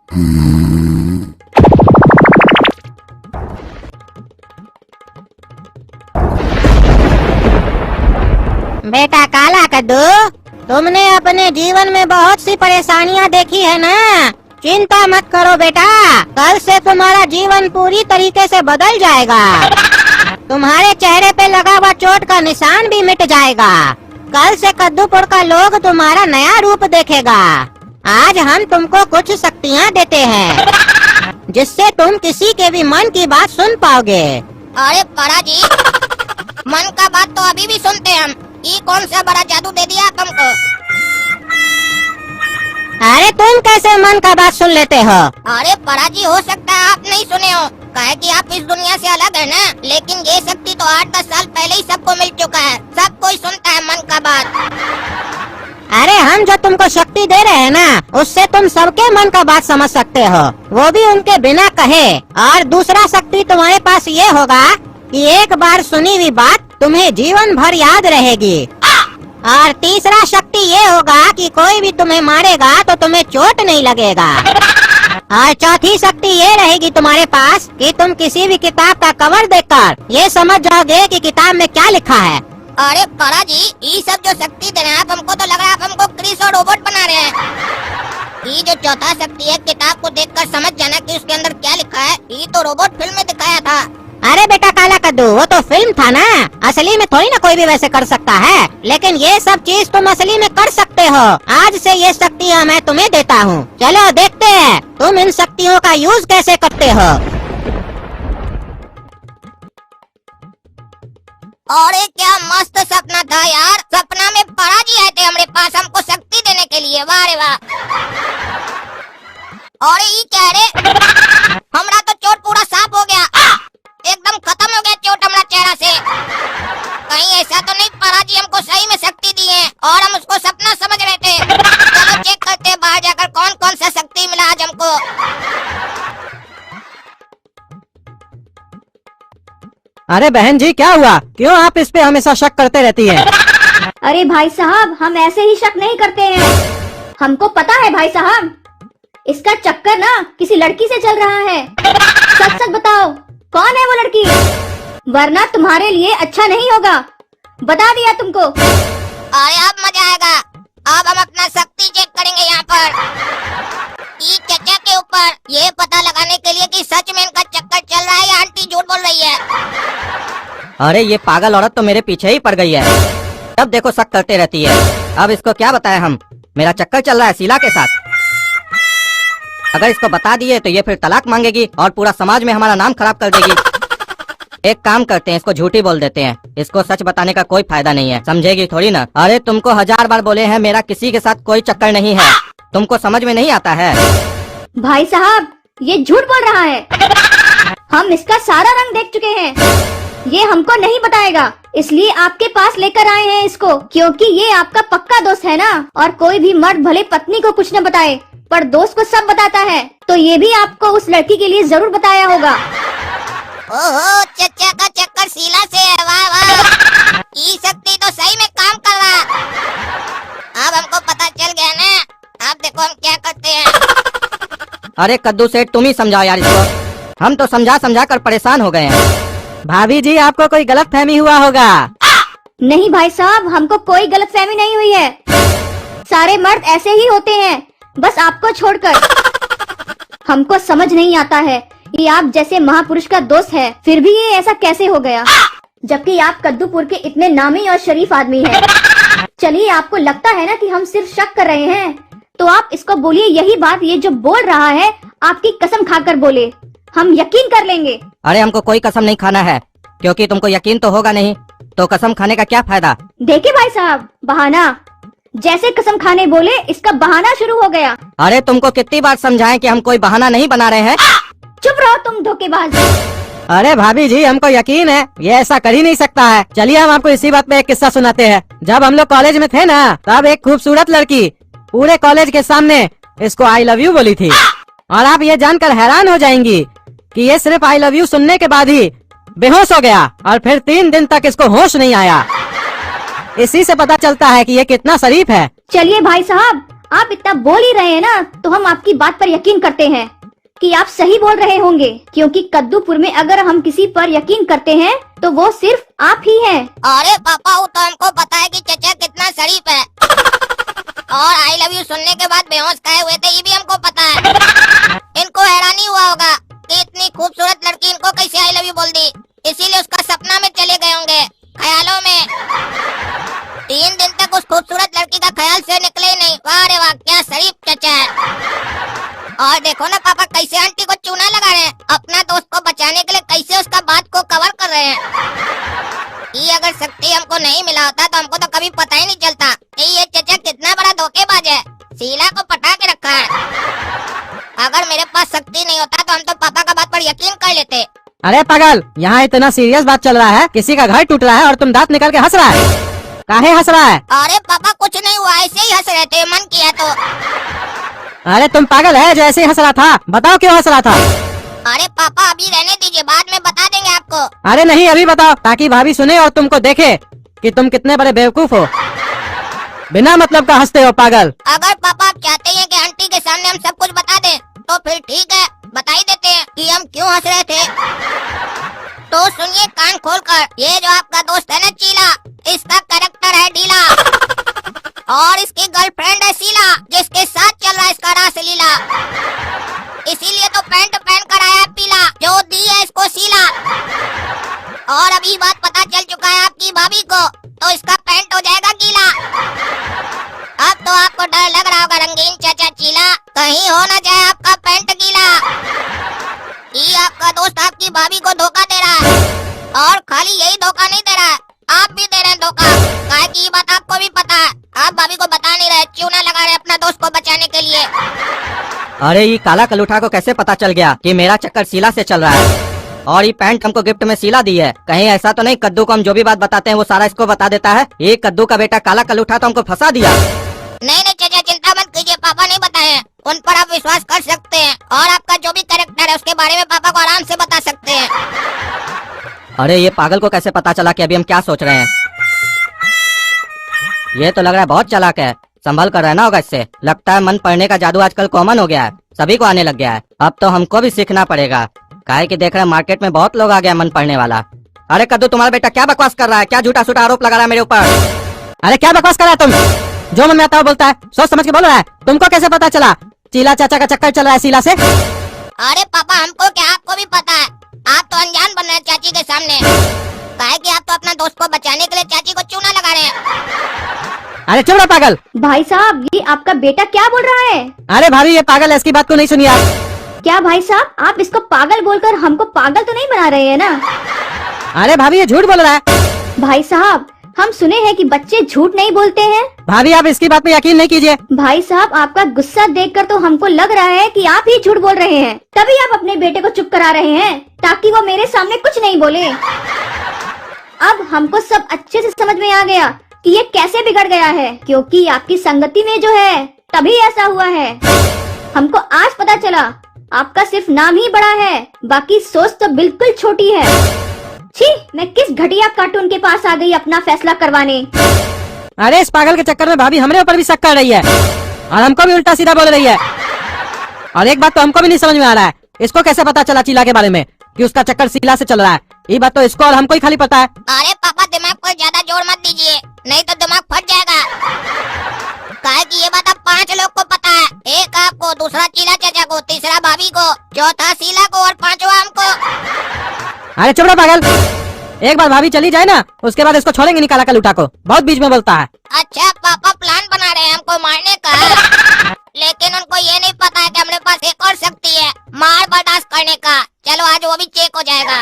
बेटा काला कद्दू, तुमने अपने जीवन में बहुत सी परेशानियां देखी है ना। चिंता मत करो बेटा, कल से तुम्हारा जीवन पूरी तरीके से बदल जाएगा। तुम्हारे चेहरे पे लगा हुआ चोट का निशान भी मिट जाएगा। कल से कद्दूपुर का लोग तुम्हारा नया रूप देखेगा। आज हम तुमको कुछ शक्तियाँ देते हैं, जिससे तुम किसी के भी मन की बात सुन पाओगे। अरे परा जी, मन का बात तो अभी भी सुनते हम। ये कौन सा बड़ा जादू दे दिया तुमको? अरे तुम कैसे मन का बात सुन लेते हो? अरे परा जी, हो सकता है आप नहीं सुने हो, काहे कि आप इस दुनिया से अलग है ना। लेकिन ये शक्ति तो 8-10 साल पहले ही सबको मिल चुका है। सब कोई सुनता है मन का बात। अरे हम जो तुमको शक्ति दे रहे हैं ना, उससे तुम सबके मन का बात समझ सकते हो, वो भी उनके बिना कहे। और दूसरा शक्ति तुम्हारे पास ये होगा कि एक बार सुनी हुई बात तुम्हें जीवन भर याद रहेगी। और तीसरा शक्ति ये होगा कि कोई भी तुम्हें मारेगा तो तुम्हें चोट नहीं लगेगा। और चौथी शक्ति ये रहेगी तुम्हारे पास कि तुम किसी भी किताब का कवर देखकर ये समझ जाओगे कि किताब में क्या लिखा है। अरे परा जी, ये सब जो शक्ति दे रहे हैं आप हमको, तो लग रहा है आप हमको क्रिस और रोबोट बना रहे हैं। ये जो चौथा शक्ति है, किताब को देखकर समझ जाना कि उसके अंदर क्या लिखा है, ये तो रोबोट फिल्म में दिखाया था। अरे बेटा काला कद्दू, वो तो फिल्म था ना, असली में थोड़ी ना कोई भी वैसे कर सकता है। लेकिन ये सब चीज तुम असली में कर सकते हो। आज से ये शक्तियाँ मैं तुम्हें देता हूँ। चलो देखते हैं तुम इन शक्तियों का यूज कैसे करते हो। अरे क्या मस्त सपना था यार। सपना में परा जी आए थे हमारे पास हमको शक्ति देने के लिए। वाह रे वाह। अरे ये क्या रे, हमारा तो चोट पूरा साफ हो गया, एकदम खत्म हो गया चोट हमारा चेहरा से। कहीं ऐसा तो नहीं परा जी हमको सही में शक्ति दी है और हम उसको सपना समझ रहे थे। चलो चेक करते हैं बाहर जाकर कौन कौन सा शक्ति मिला आज हमको। अरे बहन जी, क्या हुआ? क्यों आप इस पे हमेशा शक करते रहती हैं? अरे भाई साहब, हम ऐसे ही शक नहीं करते हैं। हमको पता है भाई साहब, इसका चक्कर ना किसी लड़की से चल रहा है। सच सच बताओ, कौन है वो लड़की? वरना तुम्हारे लिए अच्छा नहीं होगा। बता दिया तुमको। अरे अब मजा आएगा। अब हम अपना शक्ति चेक करेंगे यहाँ पर ई चचा के ऊपर, ये पता लगाने के लिए कि सच में इनका चक्कर चल रहा है या आंटी झूठ बोल रही है। अरे ये पागल औरत तो मेरे पीछे ही पड़ गई है। जब देखो शक करते रहती है। अब इसको क्या बताएं हम? मेरा चक्कर चल रहा है शीला के साथ। अगर इसको बता दिए तो ये फिर तलाक मांगेगी और पूरा समाज में हमारा नाम खराब कर देगी। एक काम करते हैं, इसको झूठी बोल देते हैं। इसको सच बताने का कोई फायदा नहीं है, समझेगी थोड़ी ना। अरे तुमको 1000 बार बोले हैं मेरा किसी के साथ कोई चक्कर नहीं है, तुमको समझ में नहीं आता है? भाई साहब, ये झूठ बोल रहा है। हम इसका सारा रंग देख चुके हैं। ये हमको नहीं बताएगा, इसलिए आपके पास लेकर आए हैं इसको, क्योंकि ये आपका पक्का दोस्त है ना। और कोई भी मर्द भले पत्नी को कुछ न बताए, पर दोस्त को सब बताता है। तो ये भी आपको उस लड़की के लिए जरूर बताया होगा। ओहो, चचा का चक्कर शीला से है। वाह वाह, ये शक्ति तो सही में काम कर रहा। अब हमको पता चल गया ना। अब देखो हम क्या करते हैं। अरे कद्दू सेठ, तुम ही समझाओ यार इसको। हम तो समझा समझा कर परेशान हो गए हैं। भाभी जी, आपको कोई गलत फहमी हुआ होगा। नहीं भाई साहब, हमको कोई गलत फहमी नहीं हुई है। सारे मर्द ऐसे ही होते हैं, बस आपको छोड़कर। हमको समझ नहीं आता है, ये आप जैसे महापुरुष का दोस्त है, फिर भी ये ऐसा कैसे हो गया, जबकि आप कद्दूपुर के इतने नामी और शरीफ आदमी हैं। चलिए, आपको लगता है ना कि हम सिर्फ शक कर रहे हैं, तो आप इसको बोलिए यही बात ये जो बोल रहा है आपकी कसम खाकर बोले, हम यकीन कर लेंगे। अरे हमको कोई कसम नहीं खाना है, क्योंकि तुमको यकीन तो होगा नहीं, तो कसम खाने का क्या फायदा? देखिए भाई साहब, बहाना। जैसे कसम खाने बोले, इसका बहाना शुरू हो गया। अरे तुमको कितनी बार समझाएं कि हम कोई बहाना नहीं बना रहे हैं। चुप रहो तुम धोखेबाज। अरे भाभी जी, हमको यकीन है ये ऐसा कर ही नहीं सकता है। चलिए हम आपको इसी बात पे एक किस्सा सुनाते हैं। जब हम लोग कॉलेज में थे ना, तब एक खूबसूरत लड़की पूरे कॉलेज के सामने इसको आई लव यू बोली थी। और आप ये जानकर हैरान हो जाएंगी कि ये सिर्फ आई लव यू सुनने के बाद ही बेहोश हो गया और फिर 3 दिन तक इसको होश नहीं आया। इसी से पता चलता है कि ये कितना शरीफ है। चलिए भाई साहब, आप इतना बोल ही रहे हैं ना, तो हम आपकी बात पर यकीन करते हैं कि आप सही बोल रहे होंगे, क्योंकि कद्दूपुर में अगर हम किसी पर यकीन करते हैं तो वो सिर्फ आप ही हैं। अरे पापा, वो तो हमको पता है कि चचा कितना शरीफ है और आई लव यू सुनने के बाद बेहोश खाए हुए थे, ये भी हमको पता है। इनको हैरानी हुआ होगा कि इतनी खूबसूरत लड़की इनको कैसे आई लव यू बोल दी, इसीलिए उसका सपना में चले गए होंगे, ख्यालों में। 3 दिन तक उस खूबसूरत लड़की का ख्याल से निकले ही नहीं। वाह रे वाह, क्या शरीफ चचा है। और देखो ना पापा, कैसे आंटी को चूना लगा रहे हैं, अपना दोस्त को बचाने के लिए कैसे उसका बात को कवर कर रहे हैं। ये अगर शक्ति हमको नहीं मिला होता तो हमको तो कभी पता ही नहीं चलता कि ये चचा कितना बड़ा धोखेबाज है, शीला को पटा के रखा है। अगर मेरे पास शक्ति नहीं होता तो हम तो पापा का बात पर यकीन कर लेते। अरे पागल, यहाँ इतना सीरियस बात चल रहा है, किसी का घर टूट रहा है और तुम दांत निकाल के हंस रहा है, काहे हंस रहा है? अरे पापा कुछ नहीं हुआ, ऐसे ही हंस रहे थे, मन किया तो। अरे तुम पागल है जो ऐसे ही हंस रहा था, बताओ क्यों हंस रहा था? अरे पापा अभी रहने दीजिए, बाद में बता देंगे आपको। अरे नहीं, अभी बताओ, ताकि भाभी सुने और तुमको देखे कि तुम कितने बड़े बेवकूफ हो, बिना मतलब का हंसते हो पागल। अगर पापा आप चाहते हैं कि आंटी के सामने हम सब कुछ बता दें तो फिर ठीक है, बता ही देते हैं कि हम क्यों हंस रहे थे। तो सुनिए कान खोलकर, ये जो आपका दोस्त है ना चीला, इसका कैरेक्टर है ढीला और इसकी गर्लफ्रेंड है शीला, जिसके साथ चल रहा है इसका रासलीला। इसीलिए तो पैंट पहन कर आया है पीला, जो दी है इसको शीला। और अभी बात पता चल चुका है आपकी भाभी को, तो इसका पैंट हो जाएगा गीला। अब तो आपको डर लग रहा होगा रंगीन चाचा चीला, कहीं हो न जाए आपका पैंट गीला। ये आपका दोस्त आपकी भाभी को धोखा दे रहा है, और खाली यही धोखा नहीं दे रहा है, आप भी दे रहे हैं धोखा। काहे कि ये बात आपको भी पता है, आप भाभी को बता नहीं रहे, चूना लगा रहे अपना दोस्त को बचाने के लिए। अरे ये काला कलूठा को कैसे पता चल गया कि मेरा चक्कर शीला से चल रहा है, और ये पैंट हमको गिफ्ट में शीला दी है? कहीं ऐसा तो नहीं कद्दू को हम जो भी बात बताते हैं वो सारा इसको बता देता है? ये कद्दू का बेटा काला कलूठा तो हमको फंसा दिया। नहीं नहीं चाचा, चिंता मत कीजिए, पापा नहीं बताए, उन पर आप विश्वास कर सकते हैं, और आपका जो भी कैरेक्टर है उसके बारे में पापा को आराम से बता सकते हैं। अरे ये पागल को कैसे पता चला कि अभी हम क्या सोच रहे हैं? ये तो लग रहा है बहुत चालाक है, संभल कर रहना होगा इससे। लगता है मन पढ़ने का जादू आजकल कॉमन हो गया है, सभी को आने लग गया है। अब तो हमको भी सीखना पड़ेगा, काहे कि देख रहे हैं मार्केट में बहुत लोग आ गया मन पढ़ने वाला। अरे कद्दू, तुम्हारा बेटा क्या बकवास कर रहा है? क्या झूठा सूठा आरोप लगा रहा है मेरे ऊपर? अरे क्या बकवास कर रहा है तुम? जो मन में आता है बोलता है, सोच समझ के बोल रहा है। तुमको कैसे पता चला चीला चाचा का चक्कर चल रहा है शीला से? अरे पापा हमको क्या, आपको भी पता है, आप तो अनजान बन रहे हैं चाची के सामने, काहे कि आप तो अपना दोस्त को बचाने के लिए चाची को चूना लगा रहे हैं। अरे चुप रहो पागल। भाई साहब, ये आपका बेटा क्या बोल रहा है? अरे भाभी, ये पागल है, इसकी बात को नहीं सुनिए आप। क्या भाई साहब, आप इसको पागल बोलकर हमको पागल तो नहीं बना रहे हैं ना? अरे भाभी, ये झूठ बोल रहा है। भाई साहब, हम सुने हैं कि बच्चे झूठ नहीं बोलते हैं। भाभी, आप इसकी बात पे यकीन नहीं कीजिए। भाई साहब, आपका गुस्सा देखकर तो हमको लग रहा है कि आप ही झूठ बोल रहे हैं, तभी आप अपने बेटे को चुप करा रहे हैं ताकि वो मेरे सामने कुछ नहीं बोले। अब हमको सब अच्छे से समझ में आ गया कि ये कैसे बिगड़ गया है, क्योंकि आपकी संगति में जो है तभी ऐसा हुआ है। हमको आज पता चला आपका सिर्फ नाम ही बड़ा है, बाकी सोच तो बिल्कुल छोटी है। छी, मैं किस घटिया कार्टून के पास आ गई अपना फैसला करवाने। अरे इस पागल के चक्कर में भाभी हमारे ऊपर भी शक कर रही है और हमको भी उल्टा सीधा बोल रही है। और एक बात तो हमको भी नहीं समझ में आ रहा है, इसको कैसे पता चला चीला के बारे में कि उसका चक्कर शीला से चल रहा है? ये बात तो इसको और हमको ही खाली पता है। अरे पापा, दिमाग पर ज्यादा जोर मत दीजिए, नहीं तो दिमाग फट जाएगा। काहे कि ये बात अब 5 लोग को पता है, एक आपको, दूसरा चीला चाचा को, तीसरा भाभी को, चौथा शीला को और 5वां हमको। अरे चुप रहो पागल, एक बार भाभी चली जाए ना, उसके बाद इसको छोड़ेंगे नहीं काला कलूठा को, बहुत बीच में बोलता है। अच्छा पापा, प्लान बना रहे हैं हमको मारने का, लेकिन उनको ये नहीं पता है कि हमारे पास एक और शक्ति है, मार बर्दाश्त करने का। चलो आज वो भी चेक हो जाएगा।